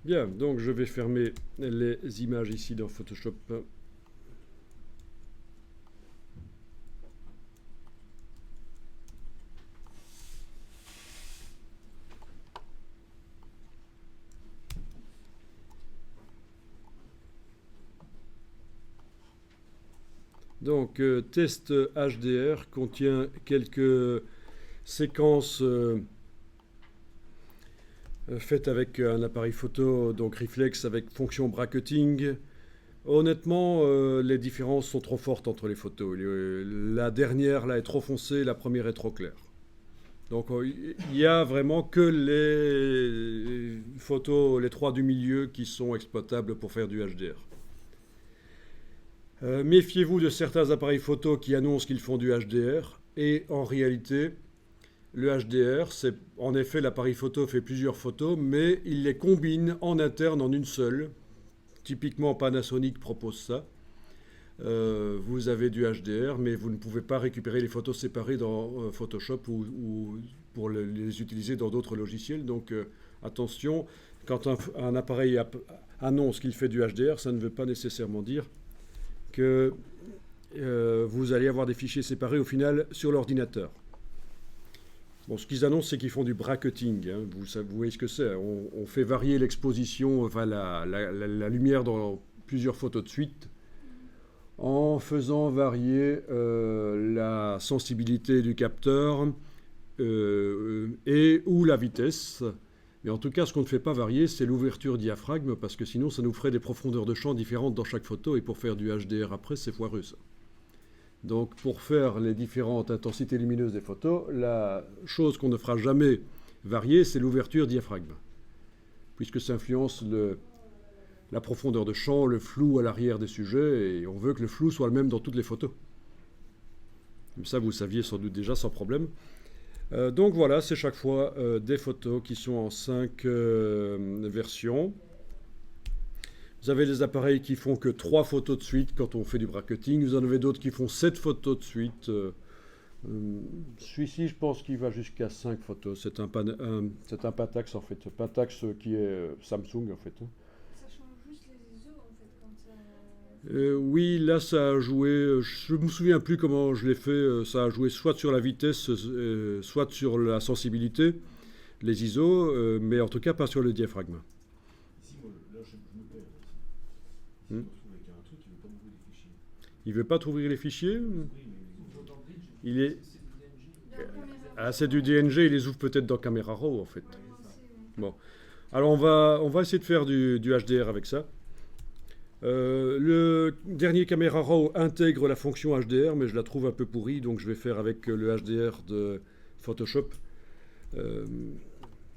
Bien, donc je vais fermer les images ici dans Photoshop. Donc, test HDR contient quelques séquences faites avec un appareil photo, donc reflex avec fonction bracketing. Honnêtement, les différences sont trop fortes entre les photos. La dernière là est trop foncée, la première est trop claire. Donc il y a vraiment que les photos, les trois du milieu qui sont exploitables pour faire du HDR. Méfiez-vous de certains appareils photo qui annoncent qu'ils font du HDR et en réalité, le HDR, c'est en effet l'appareil photo fait plusieurs photos, mais il les combine en interne en une seule. Typiquement Panasonic propose ça. Vous avez du HDR, mais vous ne pouvez pas récupérer les photos séparées dans Photoshop ou pour les utiliser dans d'autres logiciels. Donc attention, quand un appareil annonce qu'il fait du HDR, ça ne veut pas nécessairement dire que vous allez avoir des fichiers séparés au final sur l'ordinateur. Bon, ce qu'ils annoncent, c'est qu'ils font du bracketing. Hein. Vous voyez ce que c'est. On fait varier l'exposition, enfin la lumière dans plusieurs photos de suite, en faisant varier la sensibilité du capteur et ou la vitesse. Mais en tout cas, ce qu'on ne fait pas varier, c'est l'ouverture diaphragme, parce que sinon, ça nous ferait des profondeurs de champ différentes dans chaque photo, et pour faire du HDR après, c'est foireux ça. Donc, pour faire les différentes intensités lumineuses des photos, la chose qu'on ne fera jamais varier, c'est l'ouverture diaphragme, puisque ça influence la profondeur de champ, le flou à l'arrière des sujets, et on veut que le flou soit le même dans toutes les photos. Comme ça, vous saviez sans doute déjà sans problème. Donc voilà, c'est chaque fois des photos qui sont en 5 versions. Vous avez des appareils qui font que 3 photos de suite quand on fait du bracketing. Vous en avez d'autres qui font 7 photos de suite. Celui-ci, je pense qu'il va jusqu'à 5 photos. C'est un Pentax en fait. Pentax qui est Samsung en fait. Ça change juste les ISO en fait quand ça. Oui, là ça a joué. Je me souviens plus comment je l'ai fait. Ça a joué soit sur la vitesse, soit sur la sensibilité, les ISO, mais en tout cas pas sur le diaphragme. Ici, moi, là, je me perds. Ici, je Hmm. me retrouve avec un truc qui ne veut pas m'ouvrir des fichiers. Il veut pas t'ouvrir les fichiers. Oui, mais les ouvre dans Bridge. Il est. C'est du DNG. Dans la caméra Ah, raw. c'est du DNG. Il les ouvre peut-être dans Camera Raw en fait. Ouais, moi C'est ça. aussi. Bon. Alors on va essayer de faire du HDR avec ça. Le dernier Camera Raw intègre la fonction HDR, mais je la trouve un peu pourrie, donc je vais faire avec le HDR de Photoshop, euh,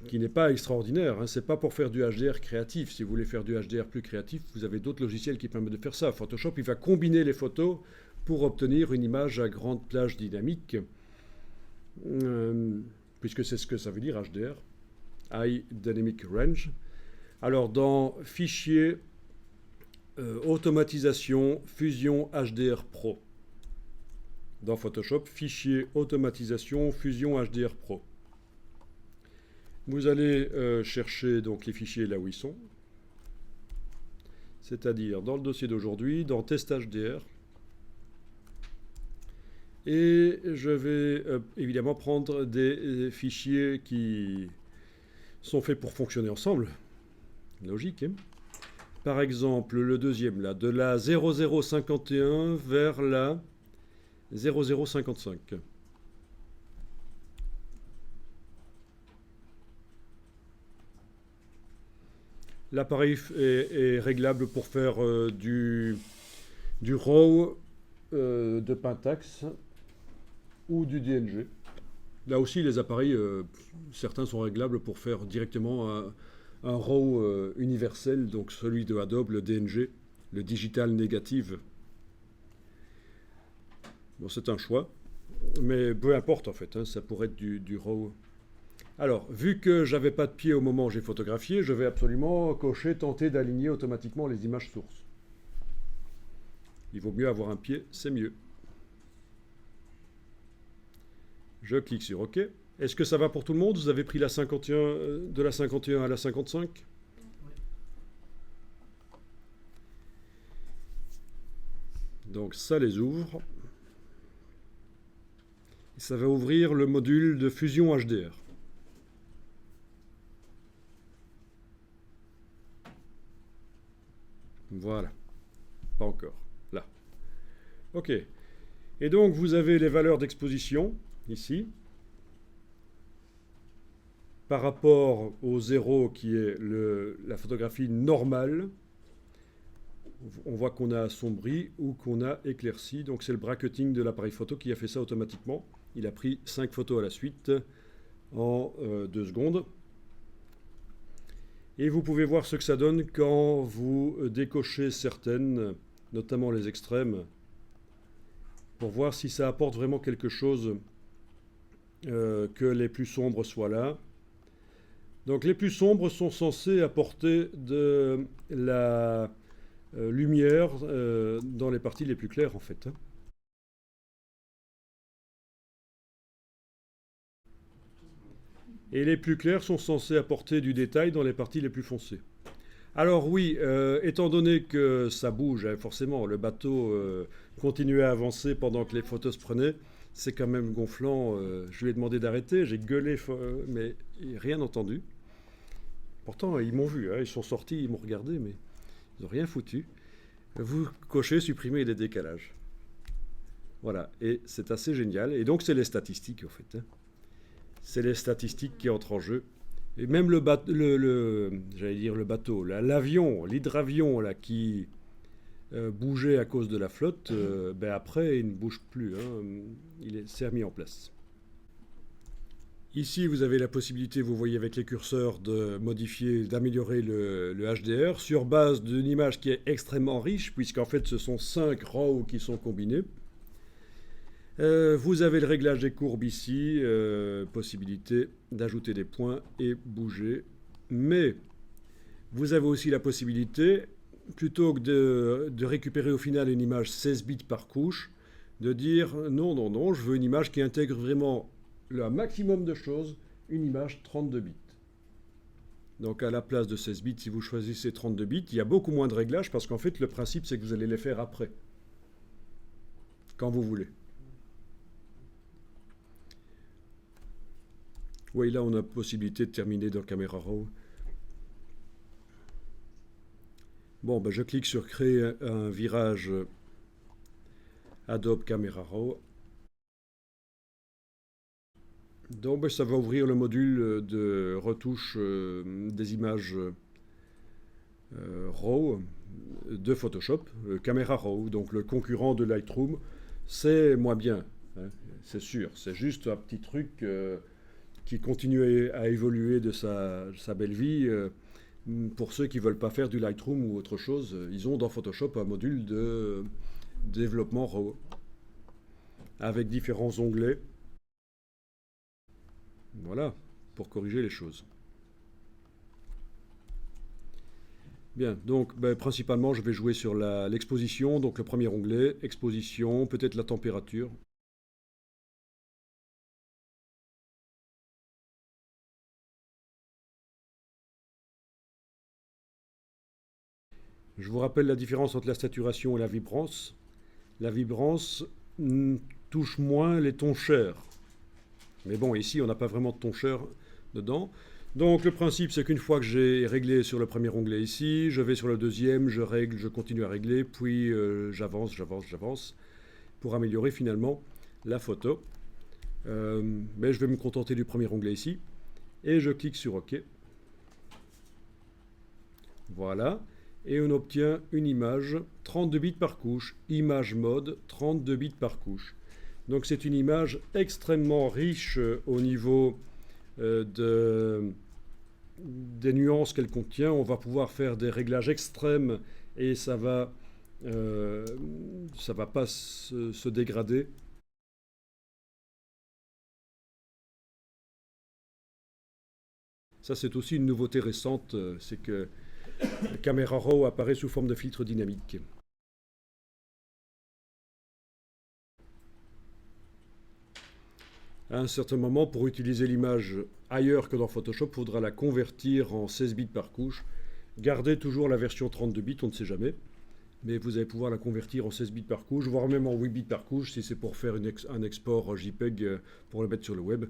qui n'est pas extraordinaire. Hein. C'est pas pour faire du HDR créatif. Si vous voulez faire du HDR plus créatif, vous avez d'autres logiciels qui permettent de faire ça. Photoshop, il va combiner les photos pour obtenir une image à grande plage dynamique, puisque c'est ce que ça veut dire HDR, High Dynamic Range. Alors dans Fichier, automatisation, fusion HDR Pro. Dans Photoshop, fichier automatisation, fusion HDR Pro. Vous allez chercher donc les fichiers là où ils sont, c'est-à-dire dans le dossier d'aujourd'hui, dans Test HDR. Et je vais évidemment prendre des fichiers qui sont faits pour fonctionner ensemble. Logique, hein. Par exemple, le deuxième, là, de la 0051 vers la 0055. L'appareil est réglable pour faire du RAW de Pentax ou du DNG. Là aussi, les appareils, certains sont réglables pour faire directement un RAW universel, donc celui de Adobe, le DNG, le Digital Negative. Bon, c'est un choix, mais peu importe en fait, hein, ça pourrait être du RAW. Alors, vu que j'avais pas de pied au moment où j'ai photographié, je vais absolument cocher tenter d'aligner automatiquement les images sources. Il vaut mieux avoir un pied, c'est mieux. Je clique sur OK. Est-ce que ça va pour tout le monde? Vous avez pris la 51, de la 51 à la 55? Donc ça les ouvre. Et ça va ouvrir le module de fusion HDR. Voilà. Pas encore. Là. OK. Et donc vous avez les valeurs d'exposition, ici, par rapport au 0 qui est la photographie normale. On voit qu'on a assombri ou qu'on a éclairci. Donc c'est le bracketing de l'appareil photo qui a fait ça automatiquement. Il a pris 5 photos à la suite en 2 secondes. Et vous pouvez voir ce que ça donne quand vous décochez certaines, notamment les extrêmes, pour voir si ça apporte vraiment quelque chose, que les plus sombres soient là. Donc les plus sombres sont censés apporter de la lumière dans les parties les plus claires en fait. Et les plus clairs sont censés apporter du détail dans les parties les plus foncées. Alors oui, étant donné que ça bouge, hein, forcément, le bateau continuait à avancer pendant que les photos se prenaient, c'est quand même gonflant. Je lui ai demandé d'arrêter, j'ai gueulé, mais rien entendu. Pourtant, ils m'ont vu, hein, ils sont sortis, ils m'ont regardé, mais ils n'ont rien foutu. Vous cochez, supprimer les décalages. Voilà, et c'est assez génial. Et donc, c'est les statistiques, en fait. Hein. C'est les statistiques qui entrent en jeu. Et même j'allais dire le bateau, l'avion, l'hydravion là, qui bougeait à cause de la flotte, ben après, il ne bouge plus. Hein, c'est remis en place. Ici, vous avez la possibilité, vous voyez avec les curseurs, de modifier, d'améliorer le HDR sur base d'une image qui est extrêmement riche, puisqu'en fait, ce sont 5 RAW qui sont combinés. Vous avez le réglage des courbes ici, possibilité d'ajouter des points et bouger. Mais vous avez aussi la possibilité, plutôt que de récupérer au final une image 16 bits par couche, de dire non, non, non, je veux une image qui intègre vraiment le maximum de choses, une image 32 bits. Donc à la place de 16 bits, si vous choisissez 32 bits, il y a beaucoup moins de réglages parce qu'en fait le principe c'est que vous allez les faire après, quand vous voulez. Oui, là on a la possibilité de terminer dans Camera Raw. Bon, ben, je clique sur créer un virage Adobe Camera Raw. Donc ben, ça va ouvrir le module de retouche des images RAW de Photoshop, Camera Raw, donc le concurrent de Lightroom. C'est moins bien, hein, c'est sûr. C'est juste un petit truc qui continue à évoluer de sa belle vie. Pour ceux qui ne veulent pas faire du Lightroom ou autre chose, ils ont dans Photoshop un module de développement RAW avec différents onglets. Voilà, pour corriger les choses. Bien, donc ben, principalement je vais jouer sur l'exposition, donc le premier onglet, exposition, peut-être la température. Je vous rappelle la différence entre la saturation et la vibrance. La vibrance touche moins les tons chers. Mais bon, ici, on n'a pas vraiment de ton cher dedans. Donc, le principe, c'est qu'une fois que j'ai réglé sur le premier onglet ici, je vais sur le deuxième, je règle, je continue à régler, puis j'avance pour améliorer finalement la photo. Mais je vais me contenter du premier onglet ici. Et je clique sur OK. Voilà. Et on obtient une image 32 bits par couche. Image mode 32 bits par couche. Donc c'est une image extrêmement riche au niveau des nuances qu'elle contient. On va pouvoir faire des réglages extrêmes et ça va pas se dégrader. Ça c'est aussi une nouveauté récente, c'est que Camera Raw apparaît sous forme de filtre dynamique. À un certain moment, pour utiliser l'image ailleurs que dans Photoshop, il faudra la convertir en 16 bits par couche. Garder toujours la version 32 bits, on ne sait jamais. mais vous allez pouvoir la convertir en 16 bits par couche, voire même en 8 bits par couche si c'est pour faire un export JPEG pour le mettre sur le web.